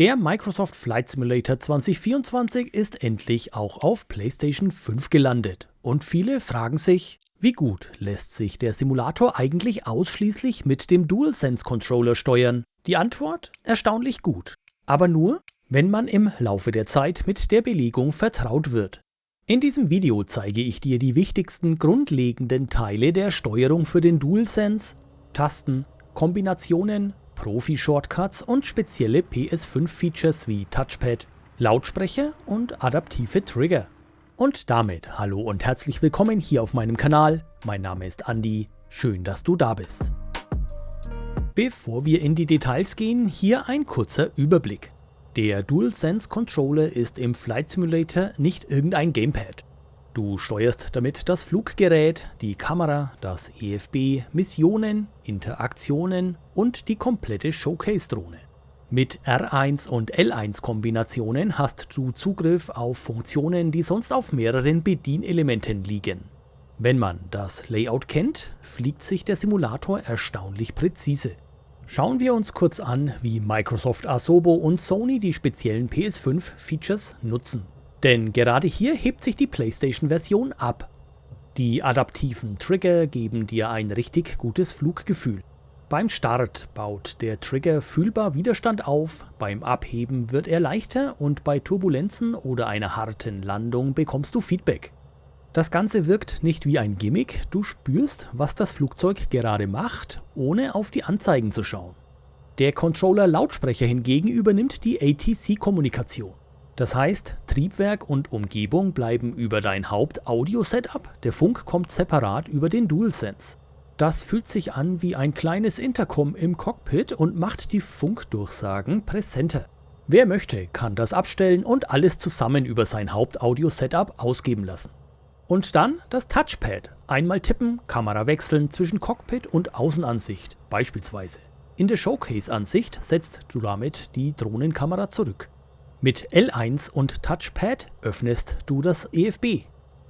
Der Microsoft Flight Simulator 2024 ist endlich auch auf PlayStation 5 gelandet. Und viele fragen sich, wie gut lässt sich der Simulator eigentlich ausschließlich mit dem DualSense Controller steuern? Die Antwort? Erstaunlich gut. Aber nur, wenn man im Laufe der Zeit mit der Belegung vertraut wird. In diesem Video zeige ich dir die wichtigsten grundlegenden Teile der Steuerung für den DualSense, Tasten, Kombinationen, Profi-Shortcuts und spezielle PS5-Features wie Touchpad, Lautsprecher und adaptive Trigger. Und damit hallo und herzlich willkommen hier auf meinem Kanal. Mein Name ist Andi, schön, dass du da bist. Bevor wir in die Details gehen, hier ein kurzer Überblick. Der DualSense Controller ist im Flight Simulator nicht irgendein Gamepad. Du steuerst damit das Fluggerät, die Kamera, das EFB, Missionen, Interaktionen und die komplette Showcase-Drohne. Mit R1 und L1 Kombinationen hast du Zugriff auf Funktionen, die sonst auf mehreren Bedienelementen liegen. Wenn man das Layout kennt, fliegt sich der Simulator erstaunlich präzise. Schauen wir uns kurz an, wie Microsoft Asobo und Sony die speziellen PS5-Features nutzen. Denn gerade hier hebt sich die PlayStation-Version ab. Die adaptiven Trigger geben dir ein richtig gutes Fluggefühl. Beim Start baut der Trigger fühlbar Widerstand auf, beim Abheben wird er leichter und bei Turbulenzen oder einer harten Landung bekommst du Feedback. Das Ganze wirkt nicht wie ein Gimmick, du spürst, was das Flugzeug gerade macht, ohne auf die Anzeigen zu schauen. Der Controller-Lautsprecher hingegen übernimmt die ATC-Kommunikation. Das heißt, Triebwerk und Umgebung bleiben über dein Haupt-Audio-Setup, der Funk kommt separat über den DualSense. Das fühlt sich an wie ein kleines Intercom im Cockpit und macht die Funkdurchsagen präsenter. Wer möchte, kann das abstellen und alles zusammen über sein Haupt-Audio-Setup ausgeben lassen. Und dann das Touchpad. Einmal tippen, Kamera wechseln zwischen Cockpit und Außenansicht, beispielsweise. In der Showcase-Ansicht setzt du damit die Drohnenkamera zurück. Mit L1 und Touchpad öffnest du das EFB.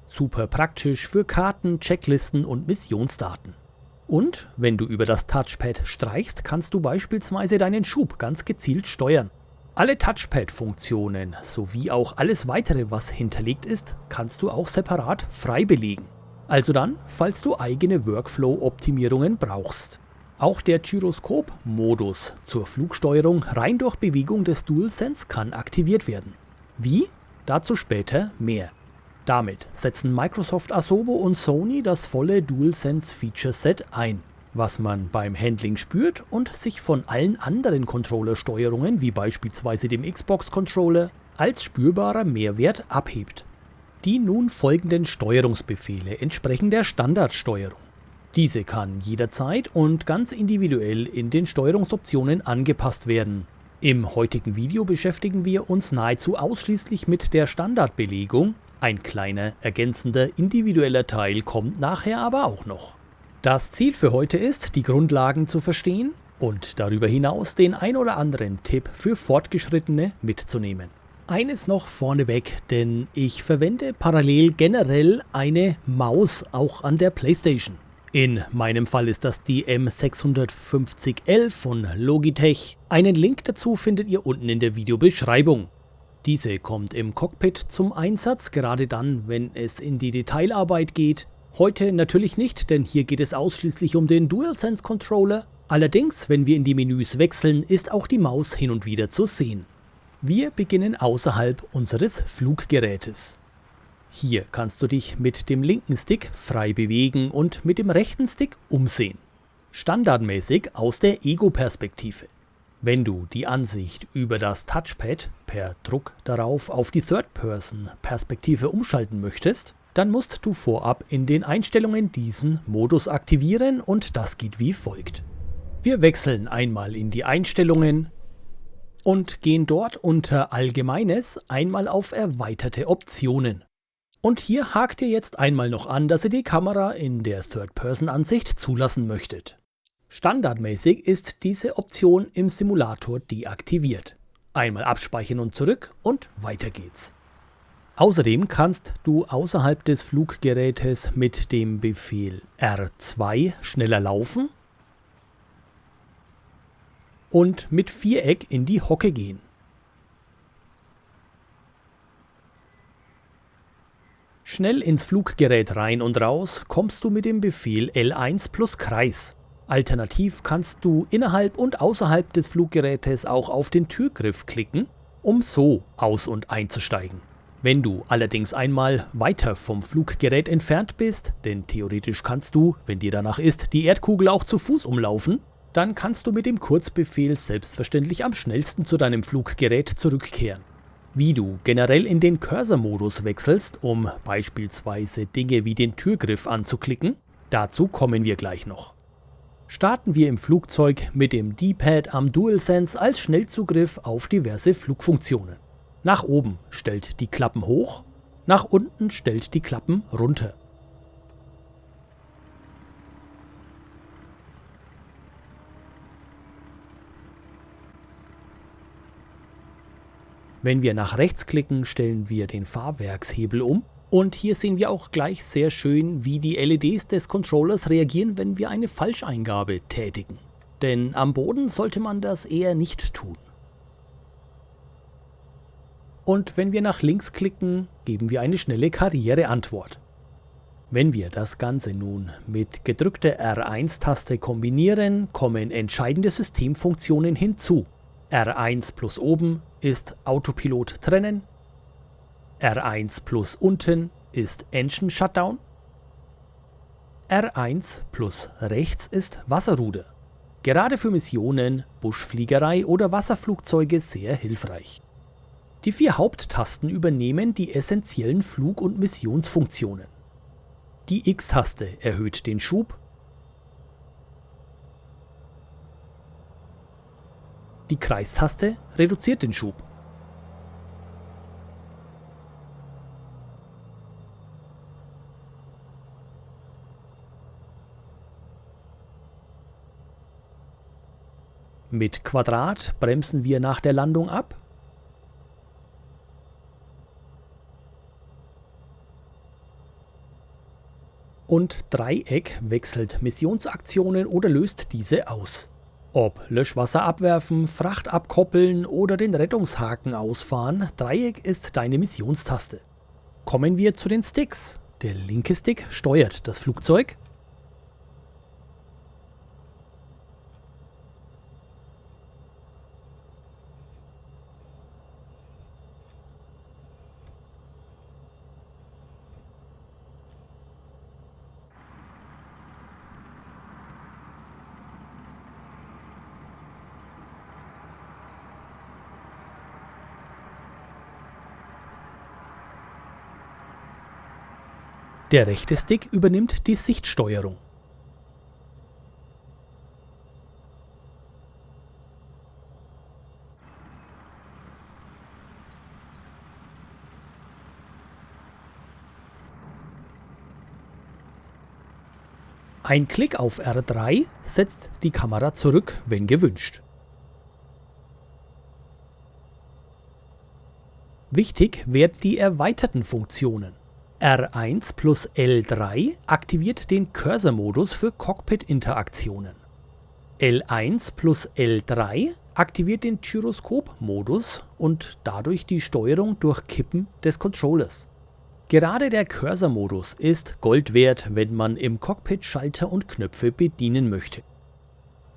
Super praktisch für Karten, Checklisten und Missionsdaten. Und wenn du über das Touchpad streichst, kannst du beispielsweise deinen Schub ganz gezielt steuern. Alle Touchpad-Funktionen sowie auch alles weitere, was hinterlegt ist, kannst du auch separat frei belegen. Also dann, falls du eigene Workflow-Optimierungen brauchst. Auch der Gyroskop-Modus zur Flugsteuerung rein durch Bewegung des DualSense kann aktiviert werden. Wie? Dazu später mehr. Damit setzen Microsoft Asobo und Sony das volle DualSense Feature Set ein, was man beim Handling spürt und sich von allen anderen Controller-Steuerungen wie beispielsweise dem Xbox-Controller als spürbarer Mehrwert abhebt. Die nun folgenden Steuerungsbefehle entsprechen der Standardsteuerung. Diese kann jederzeit und ganz individuell in den Steuerungsoptionen angepasst werden. Im heutigen Video beschäftigen wir uns nahezu ausschließlich mit der Standardbelegung. Ein kleiner ergänzender individueller Teil kommt nachher aber auch noch. Das Ziel für heute ist, die Grundlagen zu verstehen und darüber hinaus den ein oder anderen Tipp für Fortgeschrittene mitzunehmen. Eines noch vorneweg, denn ich verwende parallel generell eine Maus auch an der PlayStation. In meinem Fall ist das die M650L von Logitech. Einen Link dazu findet ihr unten in der Videobeschreibung. Diese kommt im Cockpit zum Einsatz, gerade dann, wenn es in die Detailarbeit geht. Heute natürlich nicht, denn hier geht es ausschließlich um den DualSense Controller. Allerdings, wenn wir in die Menüs wechseln, ist auch die Maus hin und wieder zu sehen. Wir beginnen außerhalb unseres Fluggerätes. Hier kannst du dich mit dem linken Stick frei bewegen und mit dem rechten Stick umsehen. Standardmäßig aus der Ego-Perspektive. Wenn du die Ansicht über das Touchpad per Druck darauf auf die Third-Person-Perspektive umschalten möchtest, dann musst du vorab in den Einstellungen diesen Modus aktivieren und das geht wie folgt. Wir wechseln einmal in die Einstellungen und gehen dort unter Allgemeines einmal auf Erweiterte Optionen. Und hier hakt ihr jetzt einmal noch an, dass ihr die Kamera in der Third-Person-Ansicht zulassen möchtet. Standardmäßig ist diese Option im Simulator deaktiviert. Einmal abspeichern und zurück und weiter geht's. Außerdem kannst du außerhalb des Fluggerätes mit dem Befehl R2 schneller laufen und mit Viereck in die Hocke gehen. Schnell ins Fluggerät rein und raus kommst du mit dem Befehl L1 plus Kreis. Alternativ kannst du innerhalb und außerhalb des Fluggerätes auch auf den Türgriff klicken, um so aus- und einzusteigen. Wenn du allerdings einmal weiter vom Fluggerät entfernt bist, denn theoretisch kannst du, wenn dir danach ist, die Erdkugel auch zu Fuß umlaufen, dann kannst du mit dem Kurzbefehl selbstverständlich am schnellsten zu deinem Fluggerät zurückkehren. Wie du generell in den Cursor-Modus wechselst, um beispielsweise Dinge wie den Türgriff anzuklicken, dazu kommen wir gleich noch. Starten wir im Flugzeug mit dem D-Pad am DualSense als Schnellzugriff auf diverse Flugfunktionen. Nach oben stellt die Klappen hoch, nach unten stellt die Klappen runter. Wenn wir nach rechts klicken, stellen wir den Fahrwerkshebel um. Und hier sehen wir auch gleich sehr schön, wie die LEDs des Controllers reagieren, wenn wir eine Falscheingabe tätigen. Denn am Boden sollte man das eher nicht tun. Und wenn wir nach links klicken, geben wir eine schnelle Karriereantwort. Wenn wir das Ganze nun mit gedrückter R1-Taste kombinieren, kommen entscheidende Systemfunktionen hinzu. R1 plus oben ist Autopilot trennen, R1 plus unten ist Engine Shutdown, R1 plus rechts ist Wasserruder. Gerade für Missionen, Buschfliegerei oder Wasserflugzeuge sehr hilfreich. Die 4 Haupttasten übernehmen die essentiellen Flug- und Missionsfunktionen. Die X-Taste erhöht den Schub, die Kreistaste reduziert den Schub. Mit Quadrat bremsen wir nach der Landung ab. Und Dreieck wechselt Missionsaktionen oder löst diese aus. Ob Löschwasser abwerfen, Fracht abkoppeln oder den Rettungshaken ausfahren, Dreieck ist deine Missionstaste. Kommen wir zu den Sticks. Der linke Stick steuert das Flugzeug. Der rechte Stick übernimmt die Sichtsteuerung. Ein Klick auf R3 setzt die Kamera zurück, wenn gewünscht. Wichtig werden die erweiterten Funktionen. R1 plus L3 aktiviert den Cursor-Modus für Cockpit-Interaktionen. L1 plus L3 aktiviert den Gyroskop-Modus und dadurch die Steuerung durch Kippen des Controllers. Gerade der Cursor-Modus ist Gold wert, wenn man im Cockpit Schalter und Knöpfe bedienen möchte.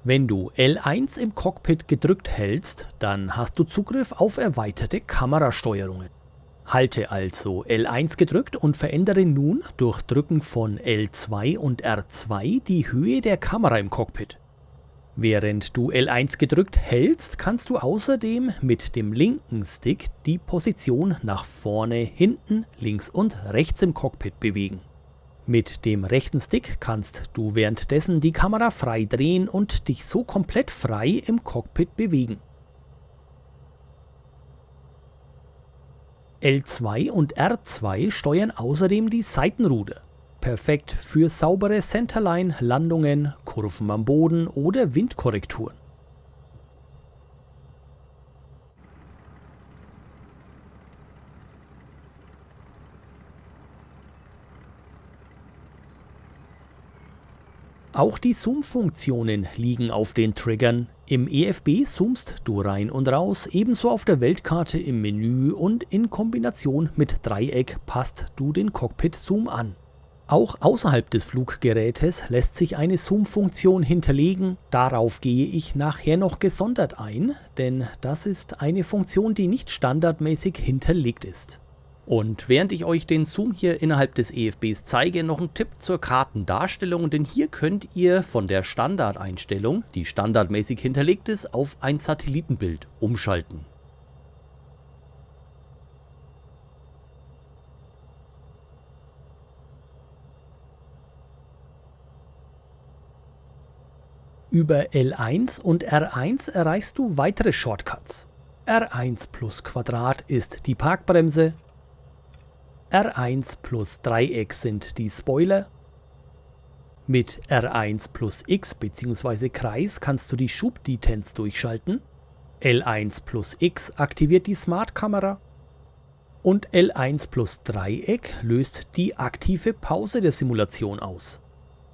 Wenn du L1 im Cockpit gedrückt hältst, dann hast du Zugriff auf erweiterte Kamerasteuerungen. Halte also L1 gedrückt und verändere nun durch Drücken von L2 und R2 die Höhe der Kamera im Cockpit. Während du L1 gedrückt hältst, kannst du außerdem mit dem linken Stick die Position nach vorne, hinten, links und rechts im Cockpit bewegen. Mit dem rechten Stick kannst du währenddessen die Kamera frei drehen und dich so komplett frei im Cockpit bewegen. L2 und R2 steuern außerdem die Seitenruder. Perfekt für saubere Centerline-Landungen, Kurven am Boden oder Windkorrekturen. Auch die Zoom-Funktionen liegen auf den Triggern Im EFB zoomst du rein und raus, ebenso auf der Weltkarte im Menü und in Kombination mit Dreieck passt du den Cockpit-Zoom an. Auch außerhalb des Fluggerätes lässt sich eine Zoom-Funktion hinterlegen. Darauf gehe ich nachher noch gesondert ein, denn das ist eine Funktion, die nicht standardmäßig hinterlegt ist. Und während ich euch den Zoom hier innerhalb des EFBs zeige, noch ein Tipp zur Kartendarstellung, denn hier könnt ihr von der Standardeinstellung, die standardmäßig hinterlegt ist, auf ein Satellitenbild umschalten. Über L1 und R1 erreichst du weitere Shortcuts. R1 plus Quadrat ist die Parkbremse. R1 plus Dreieck sind die Spoiler. Mit R1 plus X bzw. Kreis kannst du die Schubdetenz durchschalten. L1 plus X aktiviert die Smart-Kamera. Und L1 plus Dreieck löst die aktive Pause der Simulation aus.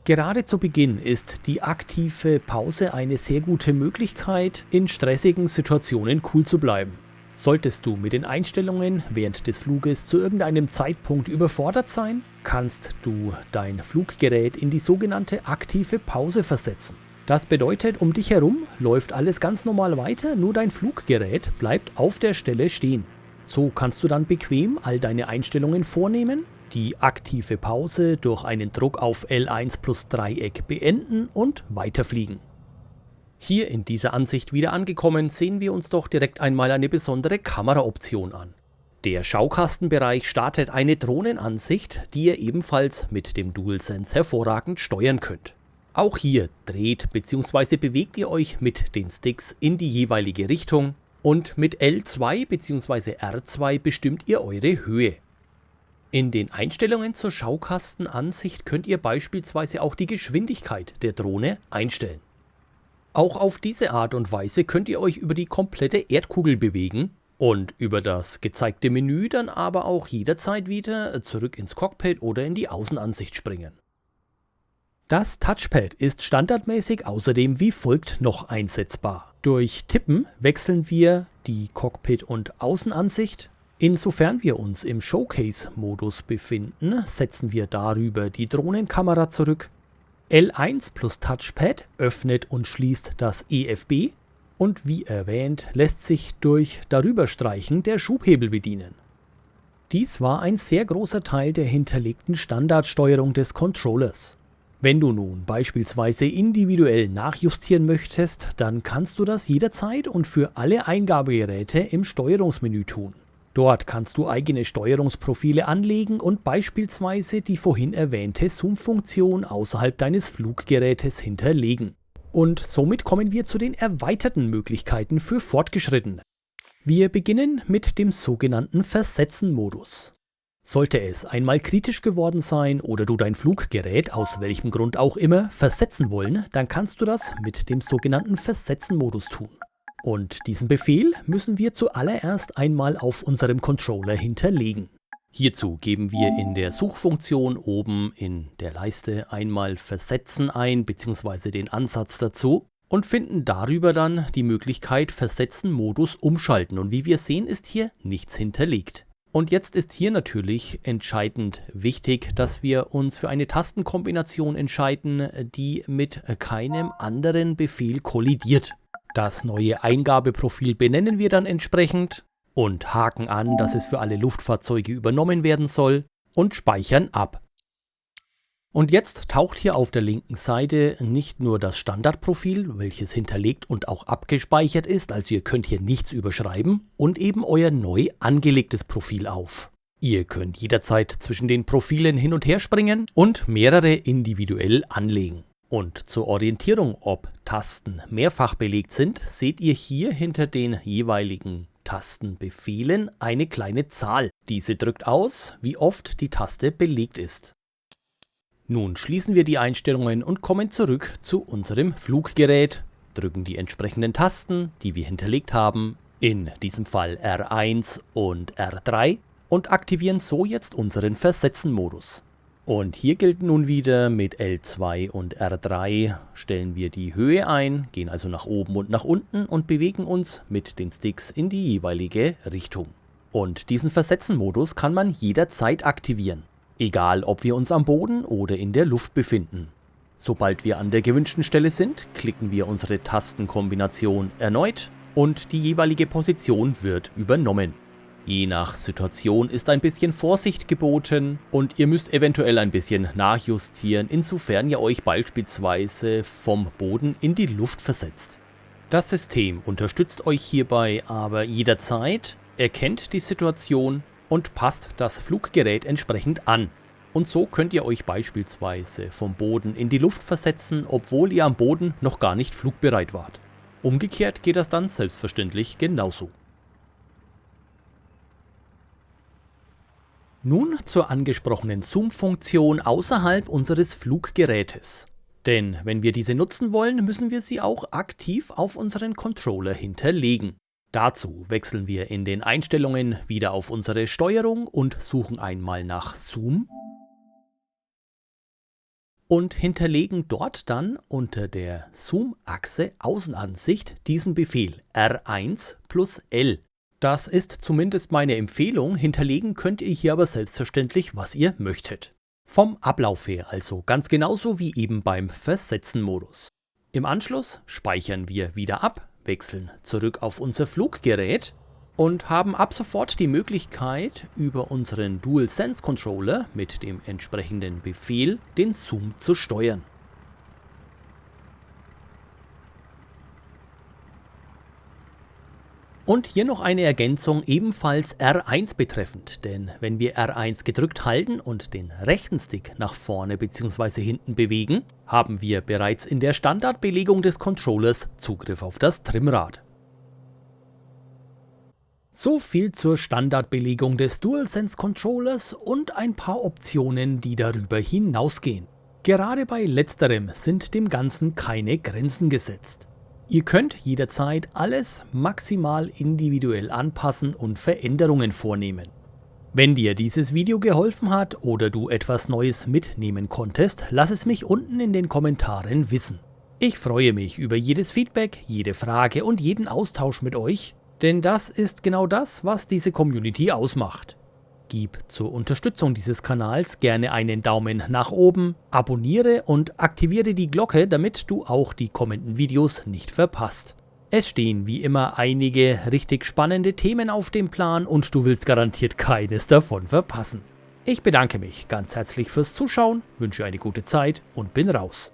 Gerade zu Beginn ist die aktive Pause eine sehr gute Möglichkeit, in stressigen Situationen cool zu bleiben. Solltest du mit den Einstellungen während des Fluges zu irgendeinem Zeitpunkt überfordert sein, kannst du dein Fluggerät in die sogenannte aktive Pause versetzen. Das bedeutet, um dich herum läuft alles ganz normal weiter, nur dein Fluggerät bleibt auf der Stelle stehen. So kannst du dann bequem all deine Einstellungen vornehmen, die aktive Pause durch einen Druck auf L1 plus Dreieck beenden und weiterfliegen. Hier in dieser Ansicht wieder angekommen, sehen wir uns doch direkt einmal eine besondere Kameraoption an. Der Schaukastenbereich startet eine Drohnenansicht, die ihr ebenfalls mit dem DualSense hervorragend steuern könnt. Auch hier dreht bzw. bewegt ihr euch mit den Sticks in die jeweilige Richtung und mit L2 bzw. R2 bestimmt ihr eure Höhe. In den Einstellungen zur Schaukastenansicht könnt ihr beispielsweise auch die Geschwindigkeit der Drohne einstellen. Auch auf diese Art und Weise könnt ihr euch über die komplette Erdkugel bewegen und über das gezeigte Menü dann aber auch jederzeit wieder zurück ins Cockpit oder in die Außenansicht springen. Das Touchpad ist standardmäßig außerdem wie folgt noch einsetzbar. Durch Tippen wechseln wir die Cockpit- und Außenansicht. Insofern wir uns im Showcase-Modus befinden, setzen wir darüber die Drohnenkamera zurück. L1 plus Touchpad öffnet und schließt das EFB und wie erwähnt lässt sich durch Darüberstreichen der Schubhebel bedienen. Dies war ein sehr großer Teil der hinterlegten Standardsteuerung des Controllers. Wenn du nun beispielsweise individuell nachjustieren möchtest, dann kannst du das jederzeit und für alle Eingabegeräte im Steuerungsmenü tun. Dort kannst du eigene Steuerungsprofile anlegen und beispielsweise die vorhin erwähnte Zoom-Funktion außerhalb deines Fluggerätes hinterlegen. Und somit kommen wir zu den erweiterten Möglichkeiten für Fortgeschrittene. Wir beginnen mit dem sogenannten Versetzen-Modus. Sollte es einmal kritisch geworden sein oder du dein Fluggerät aus welchem Grund auch immer versetzen wollen, dann kannst du das mit dem sogenannten Versetzen-Modus tun. Und diesen Befehl müssen wir zuallererst einmal auf unserem Controller hinterlegen. Hierzu geben wir in der Suchfunktion oben in der Leiste einmal Versetzen ein bzw. den Ansatz dazu und finden darüber dann die Möglichkeit Versetzen-Modus umschalten. Und wie wir sehen, ist hier nichts hinterlegt. Und jetzt ist hier natürlich entscheidend wichtig, dass wir uns für eine Tastenkombination entscheiden, die mit keinem anderen Befehl kollidiert. Das neue Eingabeprofil benennen wir dann entsprechend und haken an, dass es für alle Luftfahrzeuge übernommen werden soll und speichern ab. Und jetzt taucht hier auf der linken Seite nicht nur das Standardprofil, welches hinterlegt und auch abgespeichert ist, also ihr könnt hier nichts überschreiben, und eben euer neu angelegtes Profil auf. Ihr könnt jederzeit zwischen den Profilen hin und her springen und mehrere individuell anlegen. Und zur Orientierung, ob Tasten mehrfach belegt sind, seht ihr hier hinter den jeweiligen Tastenbefehlen eine kleine Zahl. Diese drückt aus, wie oft die Taste belegt ist. Nun schließen wir die Einstellungen und kommen zurück zu unserem Fluggerät, drücken die entsprechenden Tasten, die wir hinterlegt haben, in diesem Fall R1 und R3 und aktivieren so jetzt unseren Versetzen-Modus. Und hier gilt nun wieder, mit L2 und R3 stellen wir die Höhe ein, gehen also nach oben und nach unten und bewegen uns mit den Sticks in die jeweilige Richtung. Und diesen Versetzen-Modus kann man jederzeit aktivieren, egal ob wir uns am Boden oder in der Luft befinden. Sobald wir an der gewünschten Stelle sind, klicken wir unsere Tastenkombination erneut und die jeweilige Position wird übernommen. Je nach Situation ist ein bisschen Vorsicht geboten und ihr müsst eventuell ein bisschen nachjustieren, insofern ihr euch beispielsweise vom Boden in die Luft versetzt. Das System unterstützt euch hierbei aber jederzeit, erkennt die Situation und passt das Fluggerät entsprechend an. Und so könnt ihr euch beispielsweise vom Boden in die Luft versetzen, obwohl ihr am Boden noch gar nicht flugbereit wart. Umgekehrt geht das dann selbstverständlich genauso. Nun zur angesprochenen Zoom-Funktion außerhalb unseres Fluggerätes. Denn wenn wir diese nutzen wollen, müssen wir sie auch aktiv auf unseren Controller hinterlegen. Dazu wechseln wir in den Einstellungen wieder auf unsere Steuerung und suchen einmal nach Zoom und hinterlegen dort dann unter der Zoom-Achse Außenansicht diesen Befehl R1 plus L. Das ist zumindest meine Empfehlung, hinterlegen könnt ihr hier aber selbstverständlich, was ihr möchtet. Vom Ablauf her also ganz genauso wie eben beim Versetzen-Modus. Im Anschluss speichern wir wieder ab, wechseln zurück auf unser Fluggerät und haben ab sofort die Möglichkeit, über unseren DualSense Controller mit dem entsprechenden Befehl den Zoom zu steuern. Und hier noch eine Ergänzung ebenfalls R1 betreffend, denn wenn wir R1 gedrückt halten und den rechten Stick nach vorne bzw. hinten bewegen, haben wir bereits in der Standardbelegung des Controllers Zugriff auf das Trimmrad. So viel zur Standardbelegung des DualSense Controllers und ein paar Optionen, die darüber hinausgehen. Gerade bei letzterem sind dem Ganzen keine Grenzen gesetzt. Ihr könnt jederzeit alles maximal individuell anpassen und Veränderungen vornehmen. Wenn dir dieses Video geholfen hat oder du etwas Neues mitnehmen konntest, lass es mich unten in den Kommentaren wissen. Ich freue mich über jedes Feedback, jede Frage und jeden Austausch mit euch, denn das ist genau das, was diese Community ausmacht. Gib zur Unterstützung dieses Kanals gerne einen Daumen nach oben, abonniere und aktiviere die Glocke, damit du auch die kommenden Videos nicht verpasst. Es stehen wie immer einige richtig spannende Themen auf dem Plan und du willst garantiert keines davon verpassen. Ich bedanke mich ganz herzlich fürs Zuschauen, wünsche eine gute Zeit und bin raus.